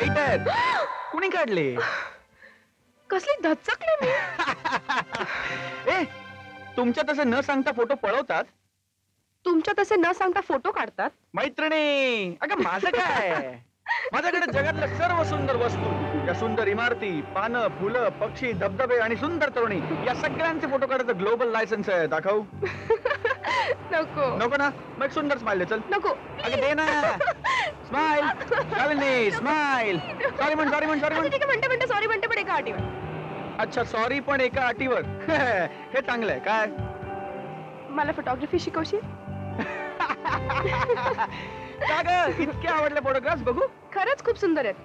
वाईट आहेत. कुणी काढले? कसली धचकले मी. ए, तुमच्या तसे न सांगता फोटो पळवतात. तुमच्या तसे न सांगता फोटो काढतात. मैत्रिणी, अगं माझं काय, माझ्याकडे जगातल्या सर्व सुंदर वस्तू, या सुंदर इमारती, पानं, फुलं, पक्षी, धबधबे आणि सुंदर तरुणी, या सगळ्यांचे फोटो काढायचं ग्लोबल लायसन्स आहे. दाखवू? नको नको ना? मग सुंदर स्माइल दे. चल नको. अगं दे ना स्माइल. शालिनी स्माइल. सॉरी म्हण, सॉरी म्हण, सॉरी म्हण. ठीक आहे, म्हणते सॉरी म्हणते, पण एका अटीवर. अच्छा, सॉरी पण एका अटीवर. हे चांगलं आहे. काय? मला फोटोग्राफी शिकवशील? का ग, इतके आवडले फोटोग्राफ्स? बघू. खरंच खूप सुंदर आहेत,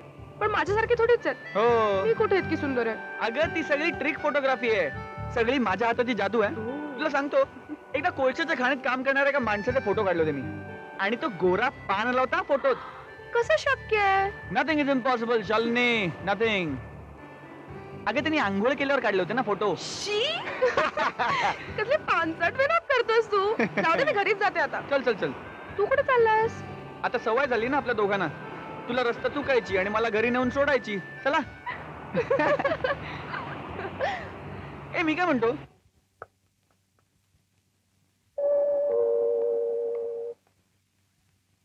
पण माझ्यासारखे थोडीच आहेत. हो. मी कुठे इतकी सुंदर आहे? अगं ती सगळी ट्रिक फोटोग्राफी आहे, सगळी माझ्या हाताची जादू आहे. तुला सांगतो, एकदा कोळशाच्या खाणीत काम करणाऱ्या एका माणसाचे फोटो काढले होते मी, आणि तो गोरा पान आला होता फोटोत. कसं शक्य आहे? Nothing is impossible Shalini, nothing. अगं त्यांनी आंघोळ केल्यावर काढले होते ना फोटो. शी. कसले पानसट वेदात करतोस तू. जाऊ दे, मी घरीच जाते आता. चल चल चल. तू कुठे चाललास? आता सवय झाली ना आपल्या दोघांना, तुला रस्ता चुकायची आणि मला घरी नेऊन सोडायची. चला. ए, मी काय म्हणतो,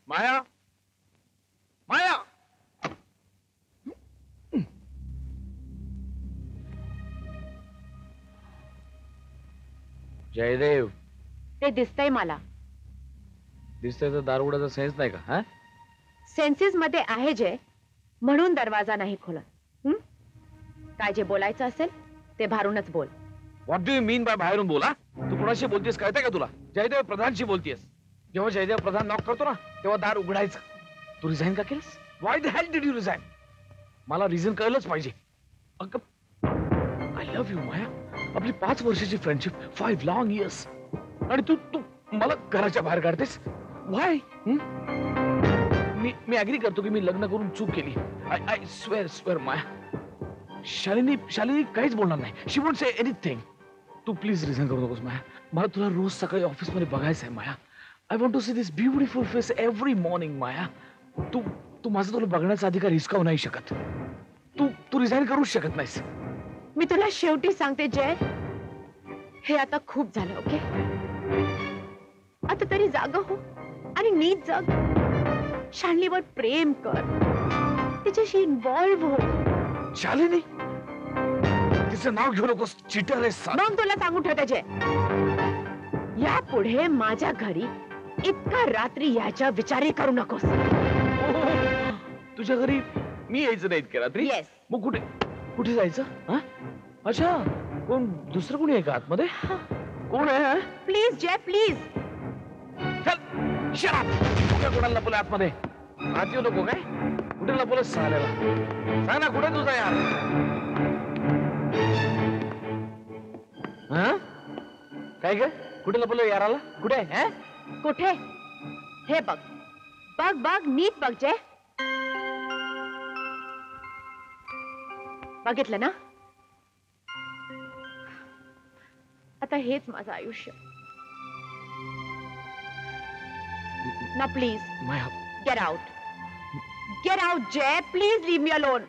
माया, माया. जयदेव, ते दिसतंय मला. दिसतंय तर दार उघडायचा सेन्स नाही का? हा, सेन्सेस मध्ये आहे जे, म्हणून दरवाजा नाही खोलत. काय जे बोलायचं असेल ते भारूनच बोल. What do you mean by बाहेरून बोला? तू कोणाशी बोलतेस कळतंय का तुला? जयदेव प्रधानशी बोलतेस. जेव्हा जयदेव प्रधान नॉक करतो ना, तेव्हा दार उघडायचं. तू रिझाईन का केलंस? Why the hell did you resign? मला रिझन कळलंच पाहिजे. I love you Maya. आपली 5 वर्षाची फ्रेंडशिप, 5 लॉंग इयर्स, आणि तू तू मला घराच्या बाहेर काढतेस. व्हाय? मी अग्री करतो की मी लग्न करून चूक केली. आय स्वेअर माया. शालिनी काहीच बोलणार नाही. She won't say anything. तू प्लीज रिझन करू नकोस माया. मला तुला रोज सकाळी ऑफिस मध्ये बघायचं आहे Maya. I want to see this beautiful face every morning Maya. तू माझं तुला बघण्याचा अधिकार हिसकावू नाही शकत. तू रिझाईन करूच शकत नाहीस. मी तुला शेवटी सांगते जय, हे आता खूप झालं. ओके, आता तरी जाग हो आणि नीट जग. शालिनीवर प्रेम कर, तिच्याशी इन्व्हॉल्व्ह हो. शालिनी, तिचं नाव घेऊ नकोस. चिटर आहेस. मग तुला सांगून ठेवते जय, यापुढे माझ्या घरी इतका रात्री याच्या विचारही करू नकोस. तुझ्या घरी मी यायचं नाही इतक्या रात्री? येस. मग कुठे जायचं? हा, अच्छा, कोण दुसरं कोणी आहे का आतमध्ये? कोण आहे? Please Jay, please. चल, शट अप. कोणाला लपवलं आतमध्ये? आत येऊ नको. काय कुठे लपवलं? साल्याला सांग ना, कुठे तुझा यार? हा, काय ग, कुठे लपवलं याराला? कुठे आहे? कुठे? हे बघ बघ बघ, नीट बघ जय. बघितलं ना? आता हेच माझं आयुष्य ना. Please Maya, get out. Get out Jay, please leave me alone.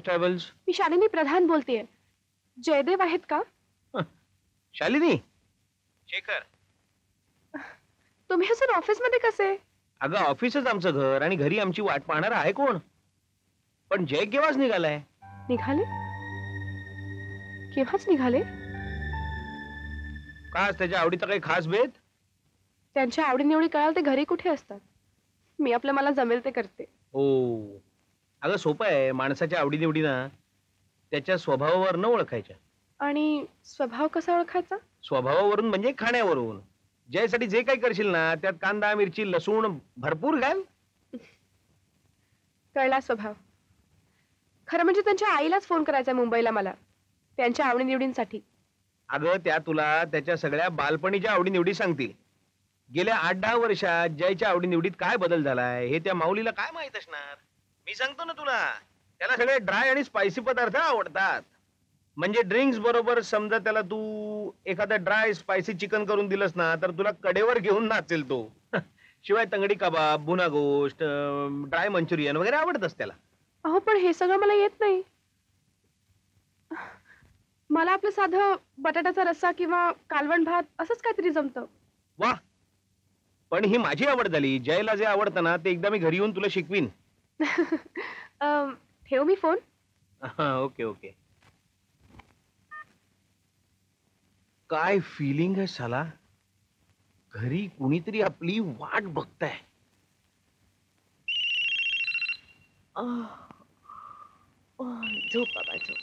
Travels. मी शालिनी प्रधान बोलतेय. जयदेव आहेत का? शालिनी शेखर. तुम्ही असं ऑफिस मध्ये कसे? अगं ऑफिसच आमचं घर, आणि घरी आमची वाट पाहणार आहे कोण? पण जय केव्हाच निघालाय. निघाले? केव्हाच निघाले? का, त्याच्या आवडीचा काही खास भेद? त्यांच्या आवडीनिवडी कळाल ते घरी कुठे असतात. मी आपलं मला जमेल ते करते. हो, अगं सोपं आहे. माणसाच्या आवडीनिवडी ना त्याच्या स्वभावावरनं ओळखायच्या. आणि स्वभाव कसा ओळखायचा? स्वभावावरून म्हणजे खाण्यावरून. जयसाठी जे काही करशील ना, त्यात कांदा, मिरची, लसूण भरपूर घाल. कळला स्वभाव. खरं म्हणजे त्यांच्या आईलाच फोन करायचा मुंबईला मला, त्यांच्या आवडीनिवडींसाठी. अगं त्या तुला त्याच्या सगळ्या बालपणीच्या आवडीनिवडी सांगतील. गेल्या 8-10 वर्षात जयच्या आवडीनिवडीत काय बदल झालाय हे त्या माऊलीला काय माहित असणार. मी सांगतो ना तुला, त्याला सगळे ड्राय आणि स्पायसी पदार्थ आवडतात. म्हणजे ड्रिंक्स बरोबर समजा त्याला तू एखादं ड्राय स्पायसी चिकन करून दिलंस ना तर तुला कडेवर घेऊन नाचेल तो. शिवाय तंगडी कबाब, बुना गोष्ट, ड्राय मंचुरियन वगैरे आवडतच त्याला. अहो पण हे सगळं मला येत नाही. मला आपलं साधं बटाट्याचा रस्सा किंवा कालवण भात असंच काहीतरी जमतं. वा, पण ही माझी आवड झाली. जयला जे आवडतं ना ते एकदा मी घरी येऊन तुला शिकवीन. ठेव मी फोन. Okay okay. काय फिलिंग आहे साला, घरी कुणीतरी आपली वाट बघताय. झोप बाबा झोप.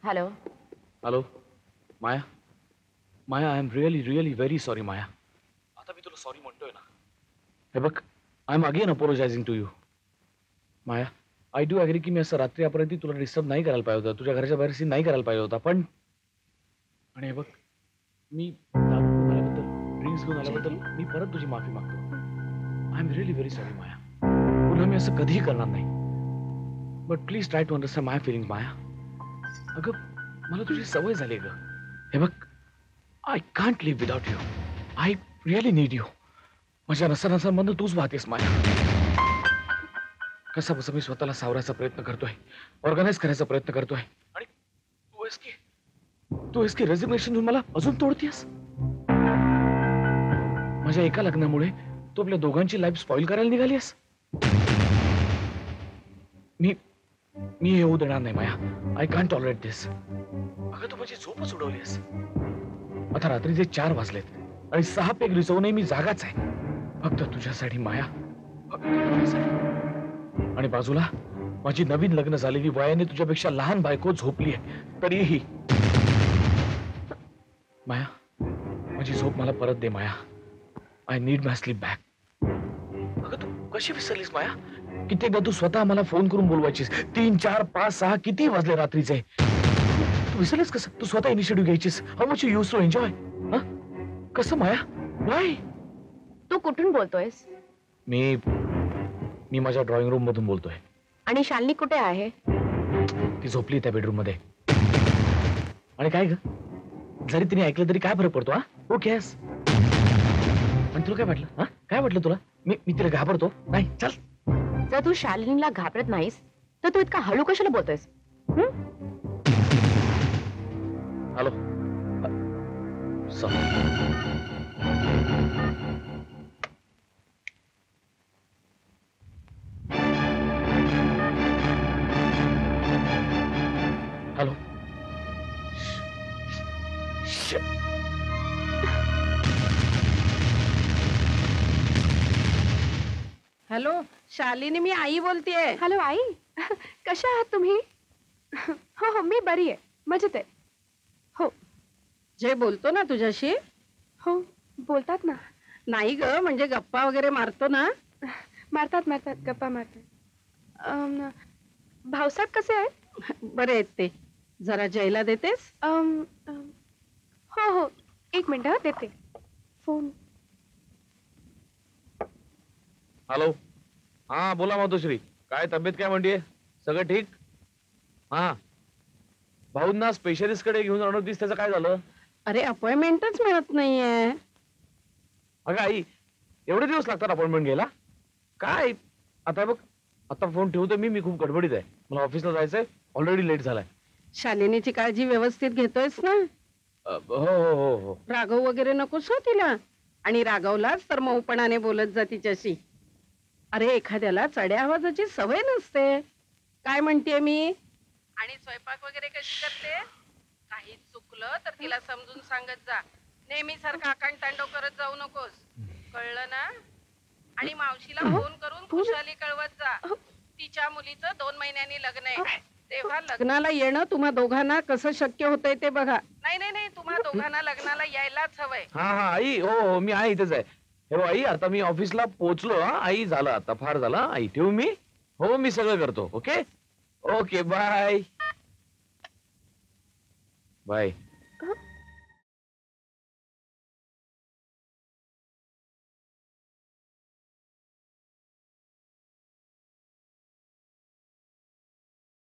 Hello. Hello Maya. Maya, I am really really very sorry Maya. आता मी तुला सॉरी म्हणतोय ना. हे बघ, I am again apologizing to you. Maya, I do agree की मी असं रात्री अपराधी तुला डिस्टर्ब नाही करायला पाहिजे होतं, तुझ्या घराच्या बाहेर सीन नाही करायला पाहिजे होता. पण आणि हे बघ, मी दारू घेऊन आल्याबद्दल, ड्रिंक्स घेऊन आल्याबद्दल मी परत तुझी माफी मागतो. I am really very sorry Maya. पुन्हा मी असं कधीही करणार नाही. But please try to understand my feelings Maya. अगं मला तुझी सवय झाली ग. हे बघ, I can't live without you. I really need you. माझ्या नसा-नसांमधून तूच वाहतेस माया. कसा बसा मी स्वतःला सावरायचा प्रयत्न करतोय, ऑर्गनाइज करायचा प्रयत्न करतोय, आणि तू आहेस की रेझिग्नेशन देऊन मला अजून तोडतेस. माझ्या एका लग्नामुळे तू आपल्या दोघांची लाईफ स्पॉइल करायला निघालीस. मी हे होऊ देणार नाही माया. आय कांट टॉलरेट दिस. अगं तू माझी झोपच उडवलीस. आता रात्रीचे 4 वाजलेत आणि 6 पेग रिसवूनही मी जागाच आहे, फक्त तुझ्यासाठी माया, फक्त तुझ्यासाठी. आणि बाजूला माझी नवीन लग्न झालेली वयाने तुझ्यापेक्षा लहान बायको झोपली आहे. तरीही माया, माझी झोप मला परत दे Maya. I need my sleep back. अगं तू कशी विसरलीस माया? कित्येकदा तू स्वतः मला फोन करून बोलवायचीस. 3, 4, 5, 6 किती वाजले रात्रीचे. तू विसरलीस कसं? तू स्वतः इनिशिएटिव्ह घ्यायचीस. How much you used to enjoy. कसं माया? व्हाय? तू कुठून बोलतोयस? मी माझ्या ड्रॉइंग रूम मधून बोलतोय. आणि शालिनी कुठे आहे? ती झोपली त्या बेडरूम मध्ये. आणि काय ग, जरी तिने ऐकलं तरी काय फरक पडतो? ओके. आणि तुला काय वाटलं? काय वाटलं तुला? मी तिला घाबरतो? नाही, चल. जर तू शालिनीला घाबरत नाहीस तर तू इतका हळू कशाला बोलतोयस? हॅलो. हॅलो. हॅलो शालिनी, मी आई बोलतेय. हॅलो आई, कशा आहात तुम्ही? हो हो, मी बरी आहे, मजेत आहे. हो. जय बोलतो ना तुझ्याशी? हो बोलतात ना. नाही ग, म्हणजे गप्पा वगैरे मारतो ना? मारतात गप्पा मारतात. भाऊसाहेब कसे आहेत? बरे आहेत ते. जरा जयला देतेस? हो हो, 1 मिनिट देते फोन. हॅलो. हा बोला मातोश्री, काय तब्येत काय म्हणते? सगळं ठीक? हा, भाऊंना स्पेशलिस्ट कडे घेऊन जाणार होतीस, त्याचं काय झालं? अरे अपॉइंटमेंटच मिळत नाहीये. अगं आई, एवढे दिवस लागतात अपॉइंटमेंट घ्यायला? काय आता बघ, आता फोन ठेवतो मी खूप गडबडीत आहे, मला ऑफिसला जायचंय, ऑलरेडी लेट झालाय. शालिनीची काळजी व्यवस्थित घेतोयस ना? हो हो हो हो. रागव वगैरे नकोस हो तिला. आणि रागवलाच तर मऊपणाने बोलत जा तिच्याशी. अरे एखाद्याला चढ्या आवाजाची सवय नसते. काय म्हणतेय मी? आणि स्वयंपाक वगैरे कशी करते? काही चुकलं तर तिला समजून सांगत जा. नेहमी सारखा आकांतांडव करत जाऊ नकोस, कळलं ना? आणि मावशीला फोन करून खुशाली कळवत जा. तिच्या मुलीचं 2 महिन्यांनी लग्न आहे, तेव्हा लग्नाला येणं तुम्हा दोघांना कसं शक्य होतंय ते बघा. नाही नाही नाही तुम्हा दोघांना लग्नाला यायलाच हवंय. हा हा आई, हो हो मी आहे इथेच आहे. हे बघ आई, आता मी ऑफिसला पोहोचलो. हा आई, झालं आता, फार झालं. आई ठेवू मी? हो मी सगळं करतो. Okay okay bye bye.